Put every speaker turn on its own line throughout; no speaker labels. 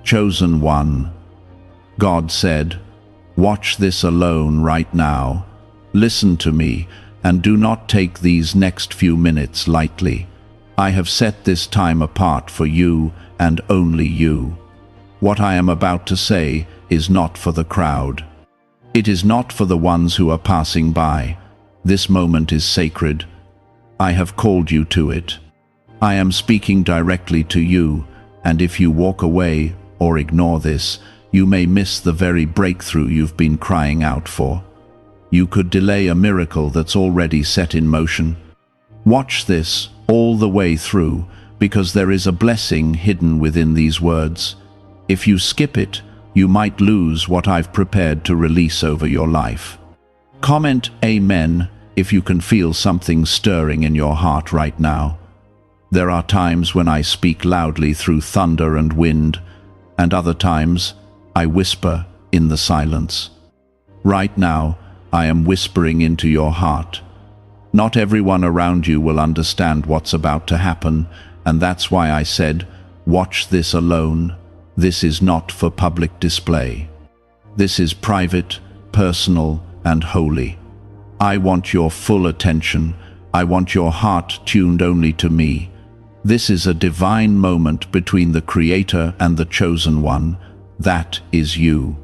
Chosen one. God said, "Watch this alone right now. Listen to me, and do not take these next few minutes lightly. I have set this time apart for you and only you. What I am about to say is not for the crowd. It is not for the ones who are passing by. This moment is sacred. I have called you to it. I am speaking directly to you, and if you walk away or ignore this, you may miss the very breakthrough you've been crying out for. You could delay a miracle that's already set in motion. Watch this all the way through, because there is a blessing hidden within these words. If you skip it, you might lose what I've prepared to release over your life. Comment Amen if you can feel something stirring in your heart right now. There are times when I speak loudly through thunder and wind, and other times I whisper in the silence. Right now, I am whispering into your heart. Not everyone around you will understand what's about to happen, and that's why I said, watch this alone. This is not for public display. This is private, personal, and holy. I want your full attention. I want your heart tuned only to me. This is a divine moment between the Creator and the Chosen One. That is you.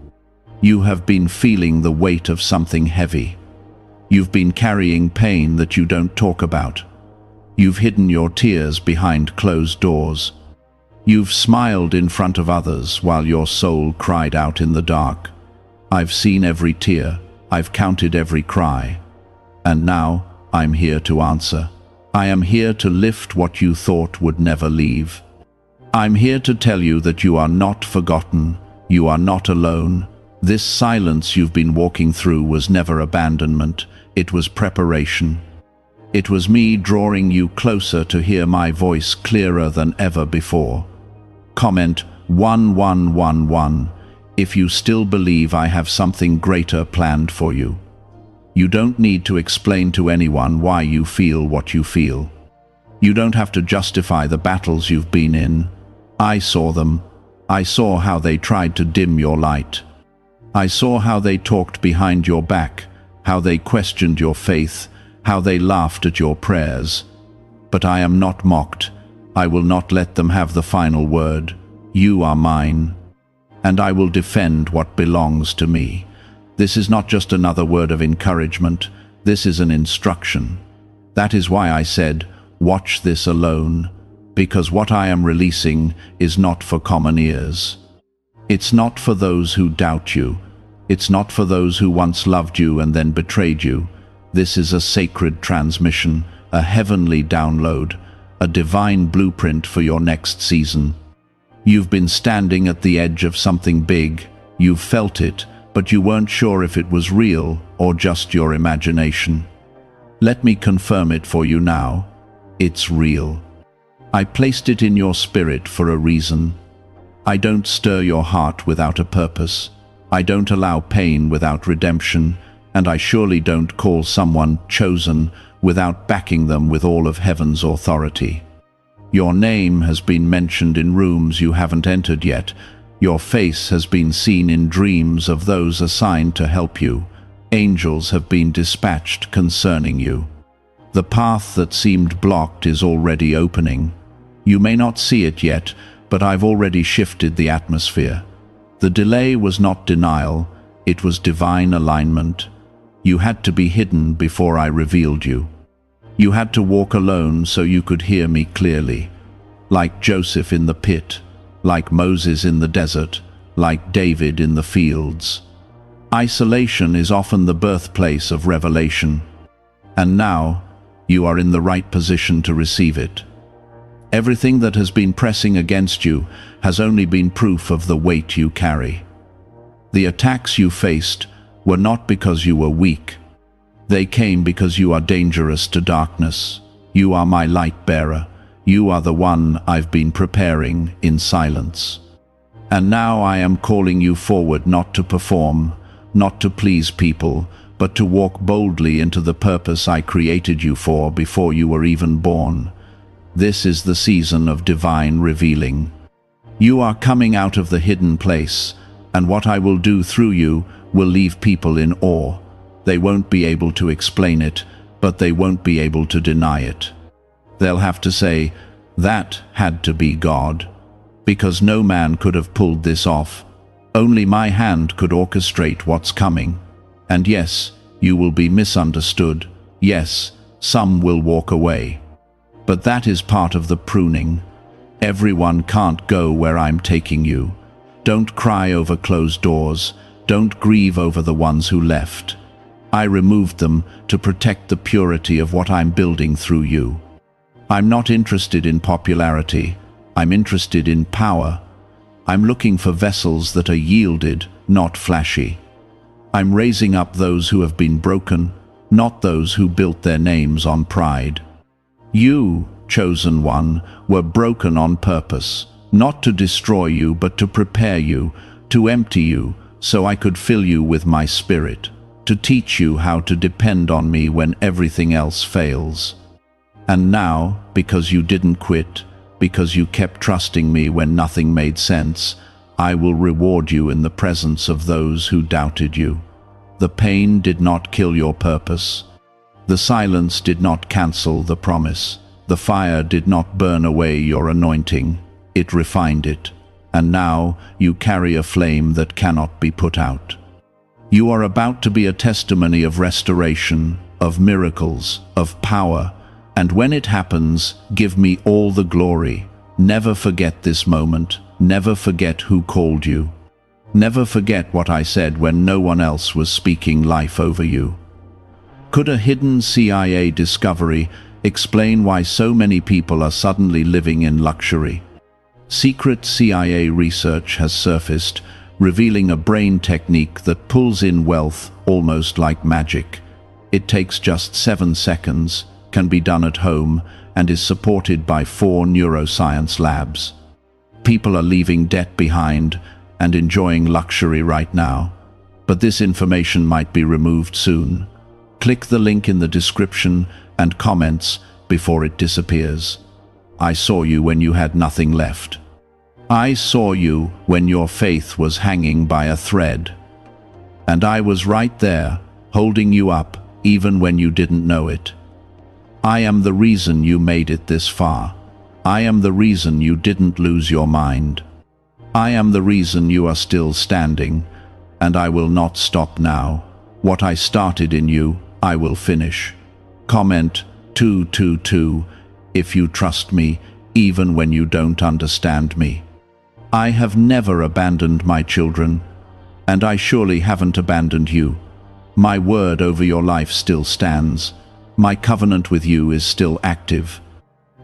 You have been feeling the weight of something heavy. You've been carrying pain that you don't talk about. You've hidden your tears behind closed doors. You've smiled in front of others while your soul cried out in the dark. I've seen every tear. I've counted every cry. And now I'm here to answer. I am here to lift what you thought would never leave. I'm here to tell you that you are not forgotten. You are not alone. This silence you've been walking through was never abandonment. It was preparation. It was me drawing you closer to hear my voice clearer than ever before. Comment 1111 if you still believe I have something greater planned for you. You don't need to explain to anyone why you feel what you feel. You don't have to justify the battles you've been in. I saw them. I saw how they tried to dim your light. I saw how they talked behind your back, how they questioned your faith, how they laughed at your prayers. But I am not mocked. I will not let them have the final word. You are mine, and I will defend what belongs to me. This is not just another word of encouragement. This is an instruction. That is why I said, watch this alone, because what I am releasing is not for common ears. It's not for those who doubt you. It's not for those who once loved you and then betrayed you. This is a sacred transmission, a heavenly download, a divine blueprint for your next season. You've been standing at the edge of something big. You've felt it, but you weren't sure if it was real or just your imagination. Let me confirm it for you now. It's real. I placed it in your spirit for a reason. I don't stir your heart without a purpose. I don't allow pain without redemption, and I surely don't call someone chosen without backing them with all of heaven's authority. Your name has been mentioned in rooms you haven't entered yet. Your face has been seen in dreams of those assigned to help you. Angels have been dispatched concerning you. The path that seemed blocked is already opening. You may not see it yet, but I've already shifted the atmosphere. The delay was not denial, it was divine alignment. You had to be hidden before I revealed you. You had to walk alone so you could hear me clearly. Like Joseph in the pit, like Moses in the desert, like David in the fields. Isolation is often the birthplace of revelation. And now, you are in the right position to receive it. Everything that has been pressing against you has only been proof of the weight you carry. The attacks you faced were not because you were weak. They came because you are dangerous to darkness. You are my light bearer. You are the one I've been preparing in silence. And now I am calling you forward not to perform, not to please people, but to walk boldly into the purpose I created you for before you were even born. This is the season of divine revealing. You are coming out of the hidden place, and what I will do through you will leave people in awe. They won't be able to explain it, but they won't be able to deny it. They'll have to say, "That had to be God," because no man could have pulled this off. Only my hand could orchestrate what's coming. And yes, you will be misunderstood. Yes, some will walk away. But that is part of the pruning. Everyone can't go where I'm taking you. Don't cry over closed doors. Don't grieve over the ones who left. I removed them to protect the purity of what I'm building through you. I'm not interested in popularity. I'm interested in power. I'm looking for vessels that are yielded, not flashy. I'm raising up those who have been broken, not those who built their names on pride. You, chosen one, were broken on purpose, not to destroy you, but to prepare you, to empty you, so I could fill you with my spirit, to teach you how to depend on me when everything else fails. And now, because you didn't quit, because you kept trusting me when nothing made sense, I will reward you in the presence of those who doubted you. The pain did not kill your purpose. The silence did not cancel the promise. The fire did not burn away your anointing. It refined it. And now you carry a flame that cannot be put out. You are about to be a testimony of restoration, of miracles, of power. And when it happens, give me all the glory. Never forget this moment. Never forget who called you. Never forget what I said when no one else was speaking life over you. Could a hidden CIA discovery explain why so many people are suddenly living in luxury? Secret CIA research has surfaced, revealing a brain technique that pulls in wealth almost like magic. It takes just 7 seconds, can be done at home, and is supported by 4 neuroscience labs. People are leaving debt behind and enjoying luxury right now, but this information might be removed soon. Click the link in the description and comments before it disappears. I saw you when you had nothing left. I saw you when your faith was hanging by a thread. And I was right there, holding you up, even when you didn't know it. I am the reason you made it this far. I am the reason you didn't lose your mind. I am the reason you are still standing, and I will not stop now. What I started in you, I will finish. Comment 222 if you trust me, even when you don't understand me. I have never abandoned my children, and I surely haven't abandoned you. My word over your life still stands. My covenant with you is still active.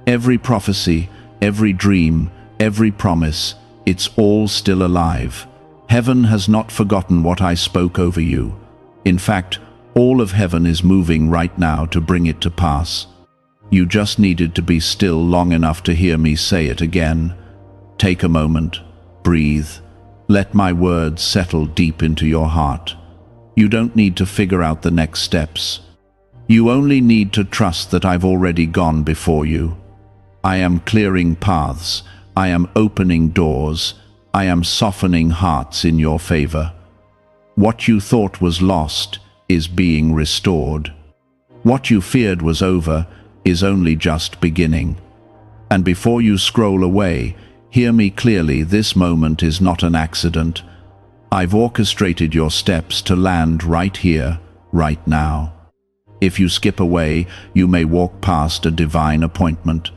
Every prophecy, every dream, every promise, it's all still alive. Heaven has not forgotten what I spoke over you. In fact, all of heaven is moving right now to bring it to pass. You just needed to be still long enough to hear me say it again. Take a moment, breathe. Let my words settle deep into your heart. You don't need to figure out the next steps. You only need to trust that I've already gone before you. I am clearing paths. I am opening doors. I am softening hearts in your favor. What you thought was lost is being restored. What you feared was over is only just beginning. And before you scroll away, hear me clearly, this moment is not an accident. I've orchestrated your steps to land right here, right now. If you skip away, you may walk past a divine appointment.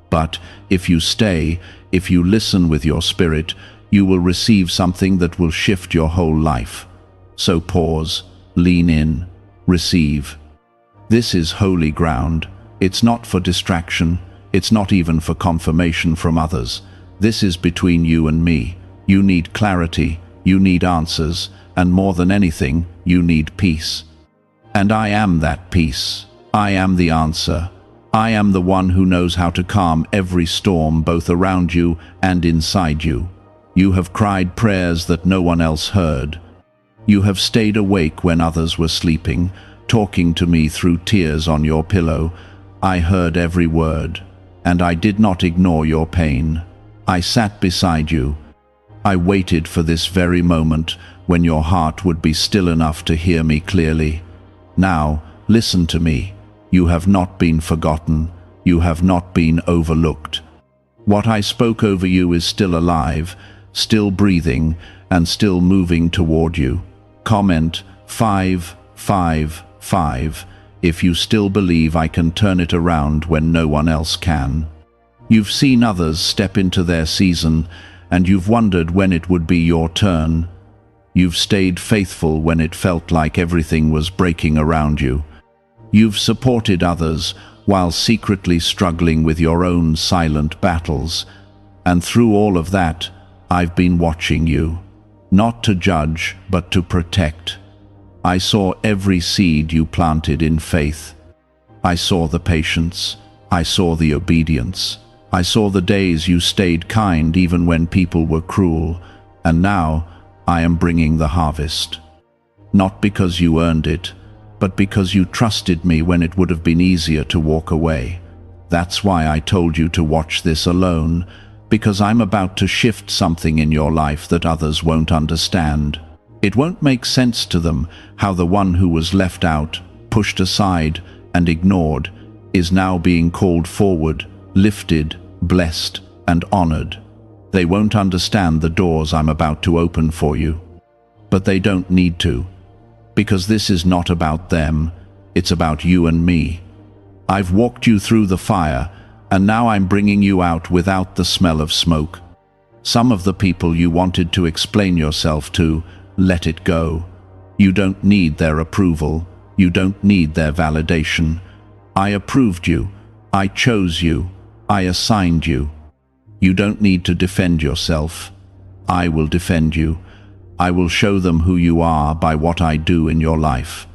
But if you stay, if you listen with your spirit, you will receive something that will shift your whole life. So pause, lean in, receive. This is holy ground. It's not for distraction. It's not even for confirmation from others. This is between you and me. You need clarity. You need answers. And more than anything, you need peace. And I am that peace. I am the answer. I am the one who knows how to calm every storm both around you and inside you. You have cried prayers that no one else heard. You have stayed awake when others were sleeping, talking to me through tears on your pillow. I heard every word, and I did not ignore your pain. I sat beside you, I waited for this very moment when your heart would be still enough to hear me clearly. Now, listen to me. You have not been forgotten. You have not been overlooked. What I spoke over you is still alive, still breathing, and still moving toward you. Comment 555 if you still believe I can turn it around when no one else can. You've seen others step into their season, and you've wondered when it would be your turn. You've stayed faithful when it felt like everything was breaking around you. You've supported others while secretly struggling with your own silent battles. And through all of that, I've been watching you. Not to judge, but to protect. I saw every seed you planted in faith. I saw the patience. I saw the obedience. I saw the days you stayed kind even when people were cruel. And now, I am bringing the harvest. Not because you earned it, but because you trusted me when it would have been easier to walk away. That's why I told you to watch this alone, because I'm about to shift something in your life that others won't understand. It won't make sense to them how the one who was left out, pushed aside, and ignored is now being called forward, lifted, blessed, and honored. They won't understand the doors I'm about to open for you. But they don't need to, because this is not about them, it's about you and me. I've walked you through the fire, and now I'm bringing you out without the smell of smoke. Some of the people you wanted to explain yourself to, let it go. You don't need their approval. You don't need their validation. I approved you. I chose you. I assigned you. You don't need to defend yourself. I will defend you. I will show them who you are by what I do in your life.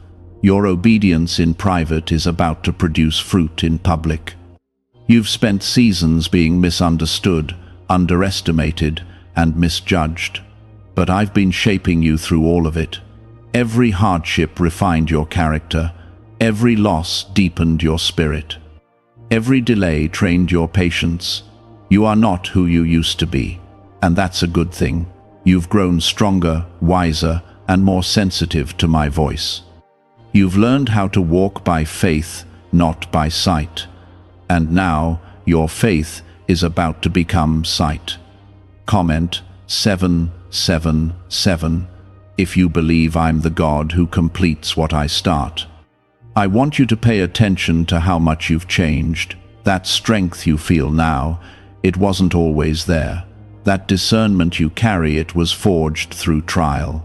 Your obedience in private is about to produce fruit in public. You've spent seasons being misunderstood, underestimated, and misjudged. But I've been shaping you through all of it. Every hardship refined your character. Every loss deepened your spirit. Every delay trained your patience. You are not who you used to be, and that's a good thing. You've grown stronger, wiser, and more sensitive to my voice. You've learned how to walk by faith, not by sight. And now, your faith is about to become sight. Comment 777 if you believe I'm the God who completes what I start. I want you to pay attention to how much you've changed. That strength you feel now, it wasn't always there. That discernment you carry, it was forged through trial.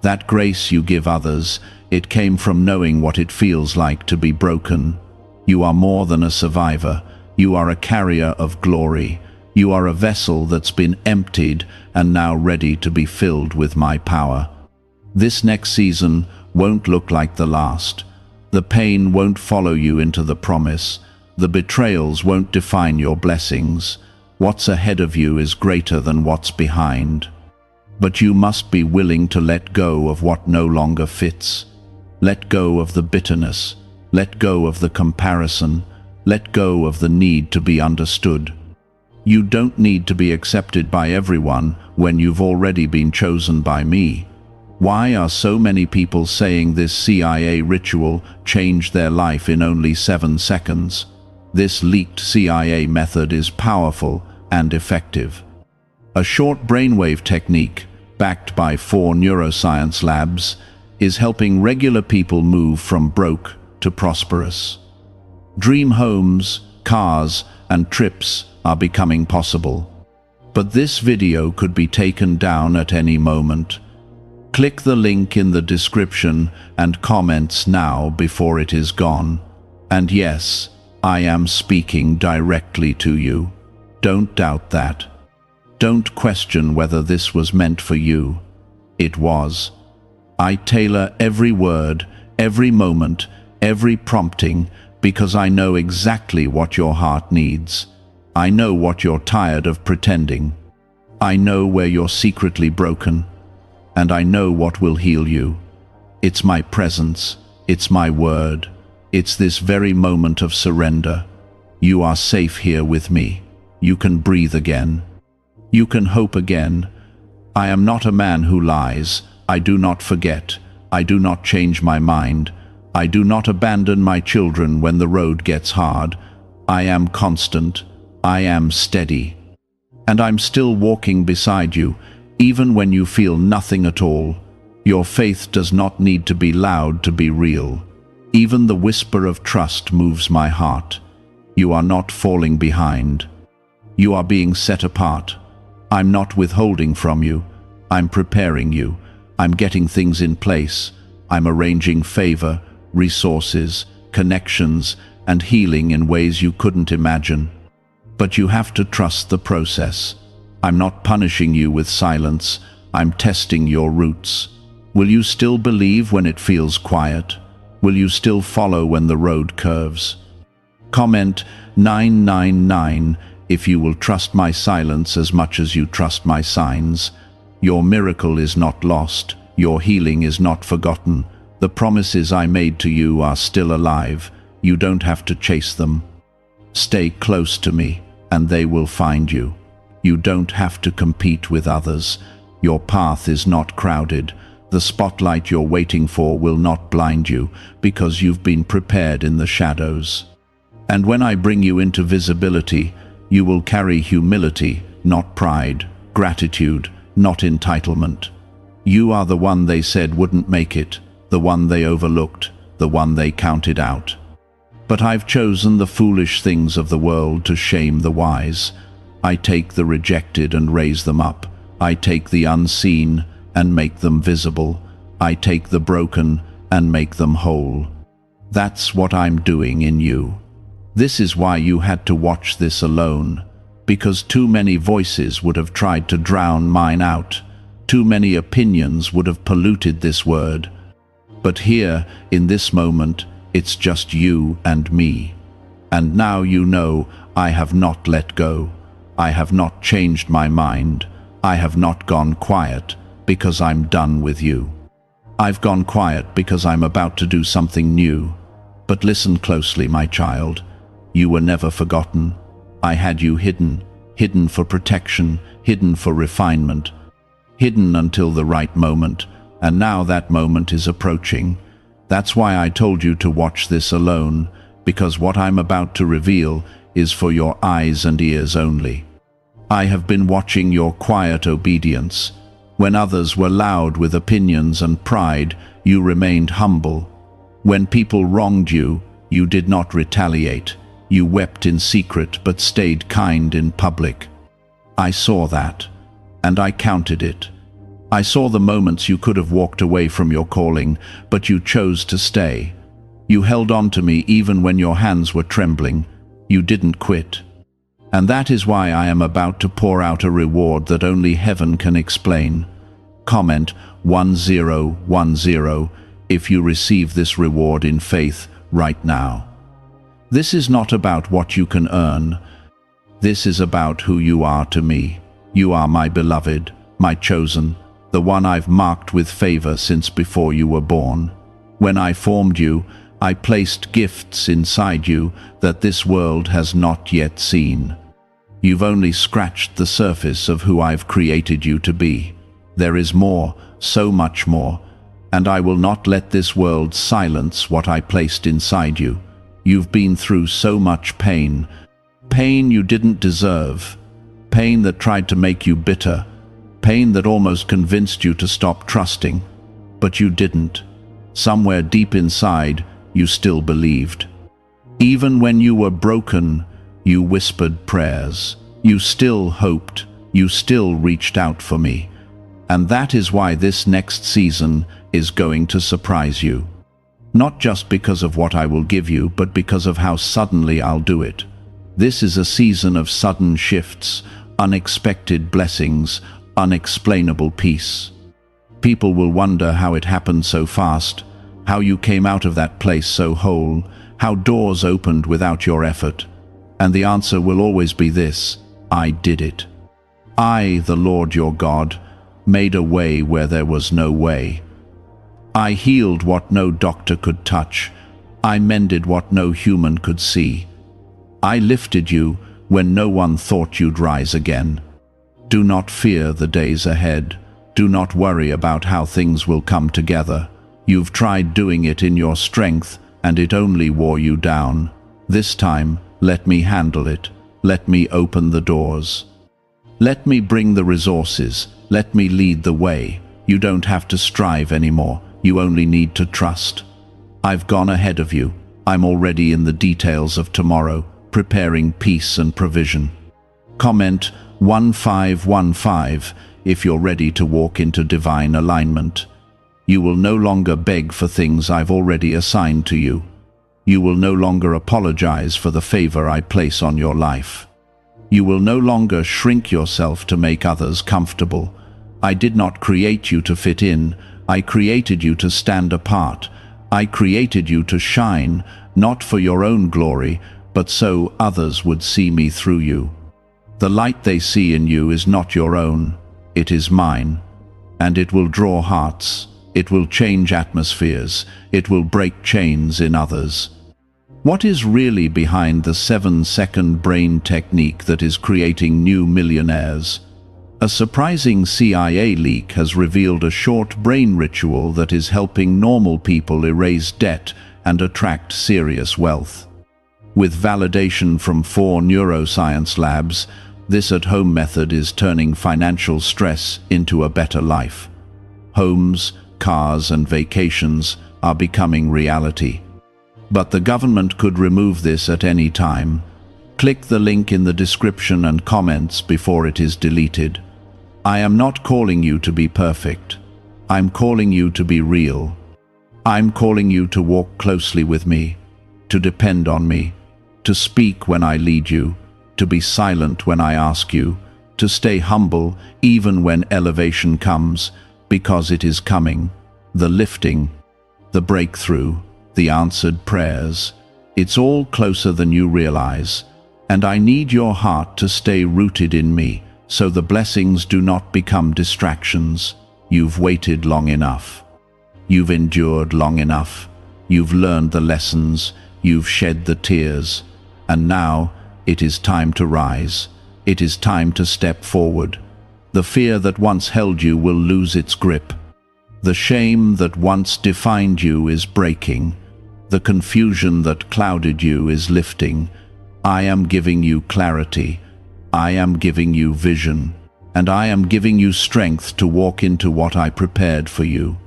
That grace you give others, it came from knowing what it feels like to be broken. You are more than a survivor. You are a carrier of glory. You are a vessel that's been emptied and now ready to be filled with my power. This next season won't look like the last. The pain won't follow you into the promise. The betrayals won't define your blessings. What's ahead of you is greater than what's behind. But you must be willing to let go of what no longer fits. Let go of the bitterness. Let go of the comparison. Let go of the need to be understood. You don't need to be accepted by everyone when you've already been chosen by me. Why are so many people saying this CIA ritual changed their life in only 7 seconds? This leaked CIA method is powerful and effective. A short brainwave technique, backed by 4 neuroscience labs, is helping regular people move from broke to prosperous. Dream homes, cars, and trips are becoming possible. But this video could be taken down at any moment. Click the link in the description and comments now before it is gone. And yes, I am speaking directly to you. Don't doubt that. Don't question whether this was meant for you. It was. I tailor every word, every moment, every prompting, because I know exactly what your heart needs. I know what you're tired of pretending. I know where you're secretly broken. And I know what will heal you. It's my presence. It's my word. It's this very moment of surrender. You are safe here with me. You can breathe again. You can hope again. I am not a man who lies. I do not forget. I do not change my mind. I do not abandon my children when the road gets hard. I am constant. I am steady. And I'm still walking beside you, even when you feel nothing at all. Your faith does not need to be loud to be real. Even the whisper of trust moves my heart. You are not falling behind. You are being set apart. I'm not withholding from you. I'm preparing you. I'm getting things in place. I'm arranging favor, resources, connections, and healing in ways you couldn't imagine. But you have to trust the process. I'm not punishing you with silence. I'm testing your roots. Will you still believe when it feels quiet? Will you still follow when the road curves? Comment 999 if you will trust my silence as much as you trust my signs. Your miracle is not lost. Your healing is not forgotten. The promises I made to you are still alive. You don't have to chase them. Stay close to me, and they will find you. You don't have to compete with others. Your path is not crowded. The spotlight you're waiting for will not blind you, because you've been prepared in the shadows. And when I bring you into visibility, you will carry humility, not pride, gratitude, not entitlement. You are the one they said wouldn't make it, the one they overlooked, the one they counted out. But I've chosen the foolish things of the world to shame the wise. I take the rejected and raise them up. I take the unseen and make them visible. I take the broken and make them whole. That's what I'm doing in you. This is why you had to watch this alone, because too many voices would have tried to drown mine out. Too many opinions would have polluted this word. But here, in this moment, it's just you and me. And now you know I have not let go. I have not changed my mind. I have not gone quiet because I'm done with you. I've gone quiet because I'm about to do something new. But listen closely, my child. You were never forgotten. I had you hidden, hidden for protection, hidden for refinement, hidden until the right moment, and now that moment is approaching. That's why I told you to watch this alone, because what I'm about to reveal is for your eyes and ears only. I have been watching your quiet obedience. When others were loud with opinions and pride, you remained humble. When people wronged you, you did not retaliate. You wept in secret but stayed kind in public. I saw that, and I counted it. I saw the moments you could have walked away from your calling, but you chose to stay. You held on to me even when your hands were trembling. You didn't quit. And that is why I am about to pour out a reward that only heaven can explain. Comment 1010 if you receive this reward in faith right now. This is not about what you can earn. This is about who you are to me. You are my beloved, my chosen, the one I've marked with favor since before you were born. When I formed you, I placed gifts inside you that this world has not yet seen. You've only scratched the surface of who I've created you to be. There is more, so much more, and I will not let this world silence what I placed inside you. You've been through so much pain, pain you didn't deserve, pain that tried to make you bitter, pain that almost convinced you to stop trusting. But you didn't. Somewhere deep inside, you still believed. Even when you were broken, you whispered prayers. You still hoped. You still reached out for me. And that is why this next season is going to surprise you. Not just because of what I will give you, but because of how suddenly I'll do it. This is a season of sudden shifts, unexpected blessings, unexplainable peace. People will wonder how it happened so fast, how you came out of that place so whole, how doors opened without your effort. And the answer will always be this: I did it. I, the Lord your God, made a way where there was no way. I healed what no doctor could touch. I mended what no human could see. I lifted you when no one thought you'd rise again. Do not fear the days ahead. Do not worry about how things will come together. You've tried doing it in your strength, and it only wore you down. This time, let me handle it. Let me open the doors. Let me bring the resources. Let me lead the way. You don't have to strive anymore. You only need to trust. I've gone ahead of you. I'm already in the details of tomorrow, preparing peace and provision. Comment 1515 if you're ready to walk into divine alignment. You will no longer beg for things I've already assigned to you. You will no longer apologize for the favor I place on your life. You will no longer shrink yourself to make others comfortable. I did not create you to fit in. I created you to stand apart. I created you to shine, not for your own glory, but so others would see me through you. The light they see in you is not your own. It is mine. And it will draw hearts. It will change atmospheres. It will break chains in others. What is really behind the 7-second brain technique that is creating new millionaires? A surprising CIA leak has revealed a short brain ritual that is helping normal people erase debt and attract serious wealth. With validation from 4 neuroscience labs, this at-home method is turning financial stress into a better life. Homes, cars, and vacations are becoming reality. But the government could remove this at any time. Click the link in the description and comments before it is deleted. I am not calling you to be perfect. I'm calling you to be real. I'm calling you to walk closely with me, to depend on me, to speak when I lead you, to be silent when I ask you, to stay humble even when elevation comes, because it is coming. The lifting, the breakthrough, the answered prayers. It's all closer than you realize, and I need your heart to stay rooted in me, so the blessings do not become distractions. You've waited long enough. You've endured long enough. You've learned the lessons. You've shed the tears. And now, it is time to rise. It is time to step forward. The fear that once held you will lose its grip. The shame that once defined you is breaking. The confusion that clouded you is lifting. I am giving you clarity. I am giving you vision. And I am giving you strength to walk into what I prepared for you.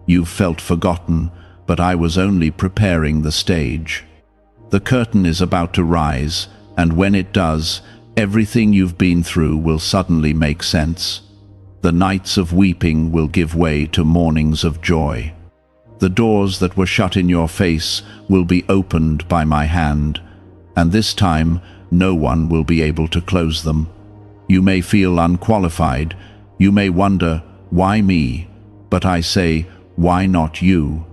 You've felt forgotten, but I was only preparing the stage. The curtain is about to rise, and when it does, everything you've been through will suddenly make sense. The nights of weeping will give way to mornings of joy. The doors that were shut in your face will be opened by my hand, and this time no one will be able to close them. You may feel unqualified. You may wonder, why me? But I say, why not you?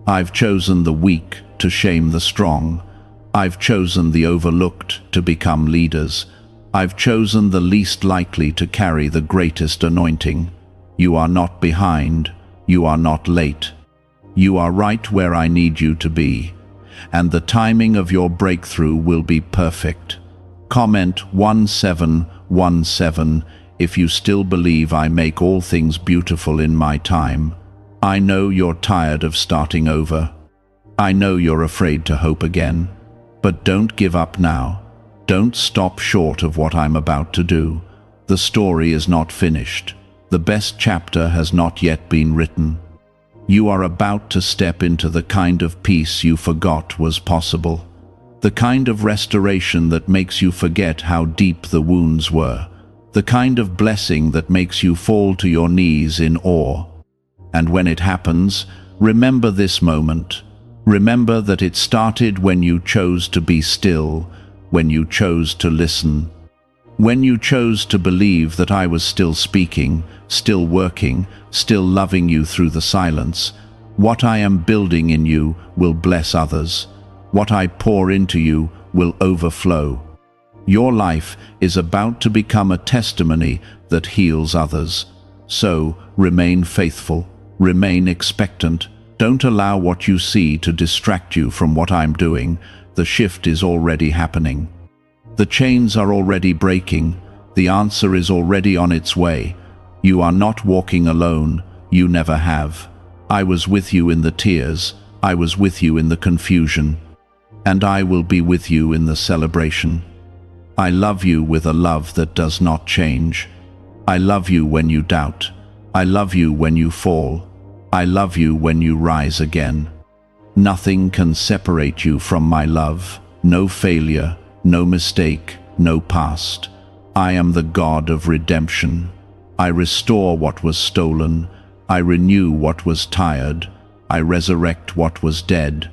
I've chosen the weak to shame the strong. I've chosen the overlooked to become leaders. I've chosen the least likely to carry the greatest anointing. You are not behind. You are not late. You are right where I need you to be, and the timing of your breakthrough will be perfect. Comment 1717 if you still believe I make all things beautiful in my time. I know you're tired of starting over. I know you're afraid to hope again. But don't give up now. Don't stop short of what I'm about to do. The story is not finished. The best chapter has not yet been written. You are about to step into the kind of peace you forgot was possible. The kind of restoration that makes you forget how deep the wounds were. The kind of blessing that makes you fall to your knees in awe. And when it happens, remember this moment. Remember that it started when you chose to be still, when you chose to listen. When you chose to believe that I was still speaking, still working, still loving you through the silence. What I am building in you will bless others. What I pour into you will overflow. Your life is about to become a testimony that heals others. So, remain faithful, remain expectant. Don't allow what you see to distract you from what I'm doing. The shift is already happening. The chains are already breaking. The answer is already on its way. You are not walking alone, you never have. I was with you in the tears, I was with you in the confusion, and I will be with you in the celebration. I love you with a love that does not change. I love you when you doubt. I love you when you fall. I love you when you rise again. Nothing can separate you from my love. No failure, no mistake, no past. I am the God of redemption. I restore what was stolen. I renew what was tired. I resurrect what was dead.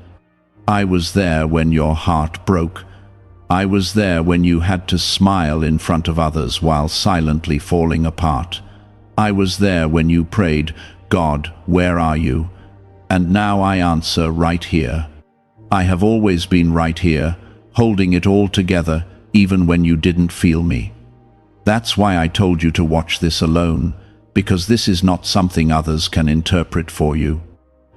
I was there when your heart broke. I was there when you had to smile in front of others while silently falling apart. I was there when you prayed, God, where are you? And now I answer right here. I have always been right here, holding it all together, even when you didn't feel me. That's why I told you to watch this alone, because this is not something others can interpret for you.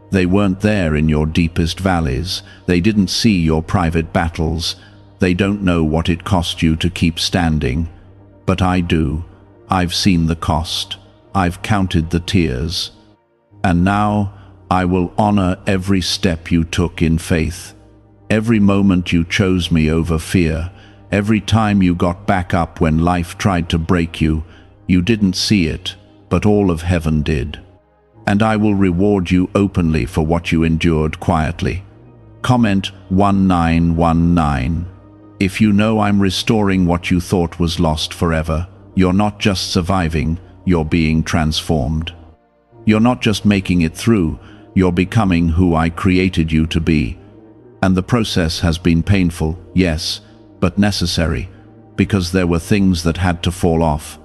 They weren't there in your deepest valleys. They didn't see your private battles. They don't know what it cost you to keep standing. But I do. I've seen the cost. I've counted the tears. And now I will honor every step you took in faith. Every moment you chose me over fear. Every time you got back up when life tried to break you. You didn't see it, but all of heaven did. And I will reward you openly for what you endured quietly. Comment 1919. If you know I'm restoring what you thought was lost forever, you're not just surviving, you're being transformed. You're not just making it through, you're becoming who I created you to be. And the process has been painful, yes, but necessary, because there were things that had to fall off.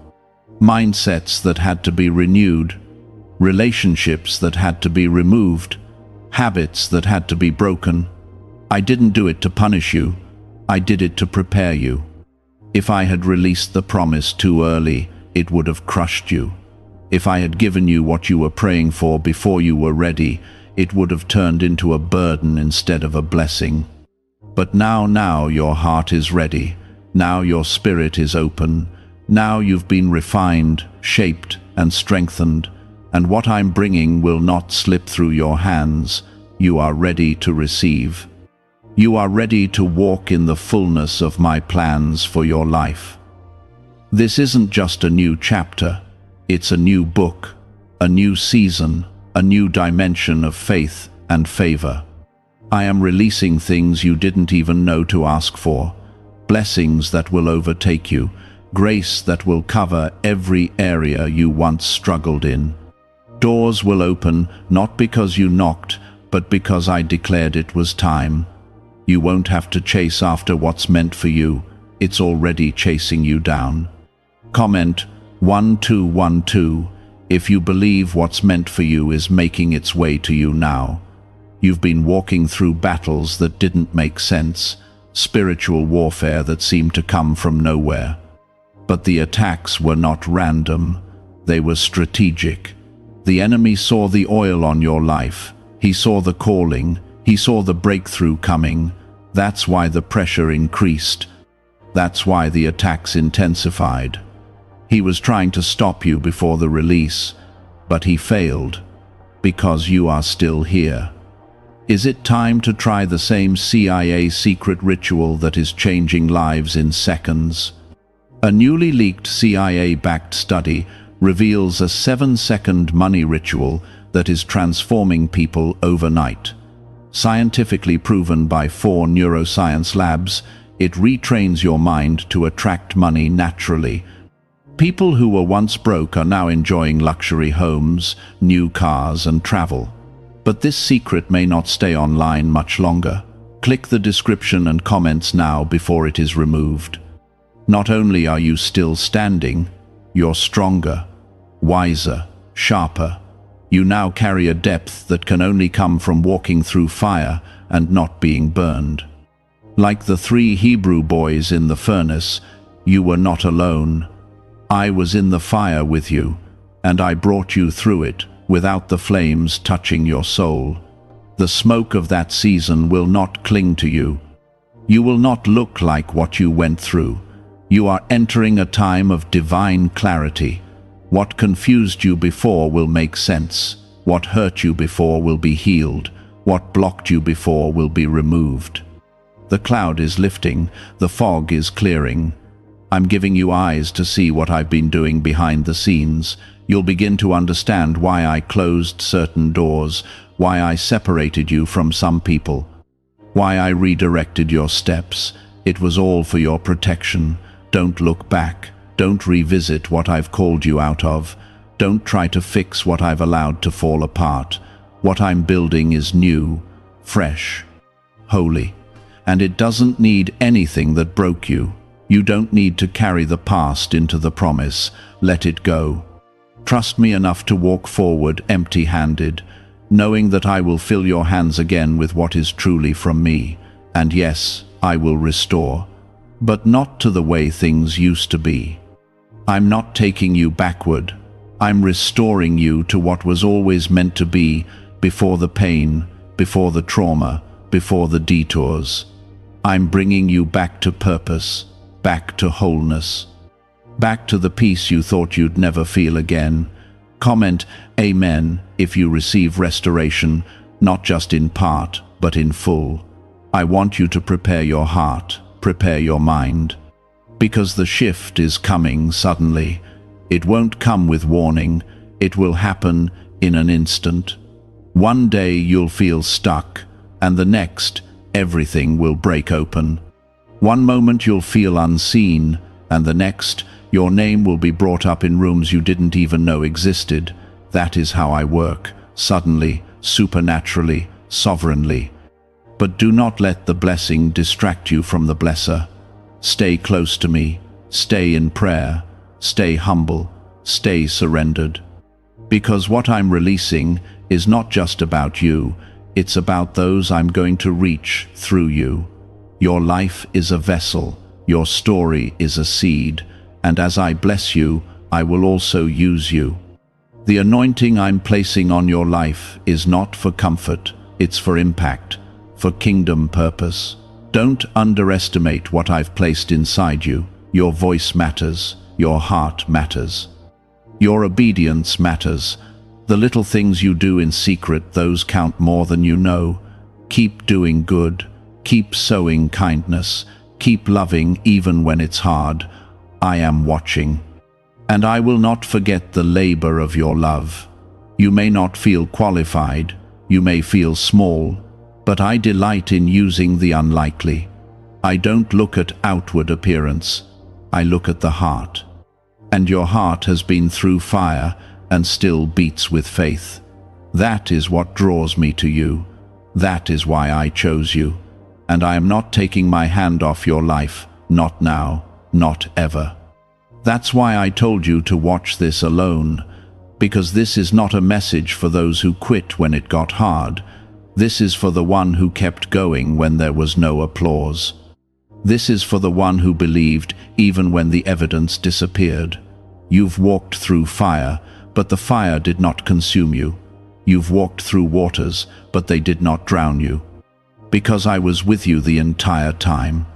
Mindsets that had to be renewed, relationships that had to be removed, habits that had to be broken. I didn't do it to punish you, I did it to prepare you. If I had released the promise too early, it would have crushed you. If I had given you what you were praying for before you were ready, it would have turned into a burden instead of a blessing. But now your heart is ready. Now your spirit is open. Now you've been refined, shaped, and strengthened. And what I'm bringing will not slip through your hands. You are ready to receive. You are ready to walk in the fullness of my plans for your life. This isn't just a new chapter. It's a new book, a new season, a new dimension of faith and favor. I am releasing things you didn't even know to ask for, blessings that will overtake you, grace that will cover every area you once struggled in. Doors will open not because you knocked, but because I declared it was time. You won't have to chase after what's meant for you. It's already chasing you down. Comment 1212 if you believe what's meant for you is making its way to you now. You've been walking through battles that didn't make sense, spiritual warfare that seemed to come from nowhere. But the attacks were not random, they were strategic. The enemy saw the oil on your life, he saw the calling, he saw the breakthrough coming. That's why the pressure increased. That's why the attacks intensified. He was trying to stop you before the release, but he failed, because you are still here. Is it time to try the same CIA secret ritual that is changing lives in seconds? A newly leaked CIA-backed study reveals a 7-second money ritual that is transforming people overnight. Scientifically proven by 4 neuroscience labs, it retrains your mind to attract money naturally. People who were once broke are now enjoying luxury homes, new cars, and travel. But this secret may not stay online much longer. Click the description and comments now before it is removed. Not only are you still standing, you're stronger, wiser, sharper. You now carry a depth that can only come from walking through fire and not being burned. Like the 3 Hebrew boys in the furnace, you were not alone. I was in the fire with you, and I brought you through it without the flames touching your soul. The smoke of that season will not cling to you. You will not look like what you went through. You are entering a time of divine clarity, What confused you before will make sense. What hurt you before will be healed. What blocked you before will be removed. The cloud is lifting, the fog is clearing. I'm giving you eyes to see what I've been doing behind the scenes. You'll begin to understand why I closed certain doors, why I separated you from some people, why I redirected your steps. It was all for your protection. Don't look back. Don't revisit what I've called you out of. Don't try to fix what I've allowed to fall apart. What I'm building is new, fresh, holy. And it doesn't need anything that broke you. You don't need to carry the past into the promise. Let it go. Trust me enough to walk forward empty-handed, knowing that I will fill your hands again with what is truly from me. And yes, I will restore, but not to the way things used to be. I'm not taking you backward. I'm restoring you to what was always meant to be, before the pain, before the trauma, before the detours. I'm bringing you back to purpose, back to wholeness, back to the peace you thought you'd never feel again. Comment Amen if you receive restoration, not just in part, but in full. I want you to prepare your heart, prepare your mind, because the shift is coming suddenly. It won't come with warning. It will happen in an instant. One day you'll feel stuck, and the next, everything will break open. One moment you'll feel unseen, and the next, your name will be brought up in rooms you didn't even know existed. That is how I work, suddenly, supernaturally, sovereignly. But do not let the blessing distract you from the blesser. Stay close to me, stay in prayer, stay humble, stay surrendered. Because what I'm releasing is not just about you, it's about those I'm going to reach through you. Your life is a vessel, your story is a seed, and as I bless you, I will also use you. The anointing I'm placing on your life is not for comfort, it's for impact, for kingdom purpose. Don't underestimate what I've placed inside you. Your voice matters, your heart matters. Your obedience matters. The little things you do in secret, those count more than you know. Keep doing good, keep sowing kindness, keep loving even when it's hard. I am watching. And I will not forget the labor of your love. You may not feel qualified, you may feel small, but I delight in using the unlikely. I don't look at outward appearance, I look at the heart. And your heart has been through fire and still beats with faith. That is what draws me to you. That is why I chose you. And I am not taking my hand off your life, not now, not ever. That's why I told you to watch this alone, because this is not a message for those who quit when it got hard. This is for the one who kept going when there was no applause. This is for the one who believed even when the evidence disappeared. You've walked through fire, but the fire did not consume you. You've walked through waters, but they did not drown you. Because I was with you the entire time.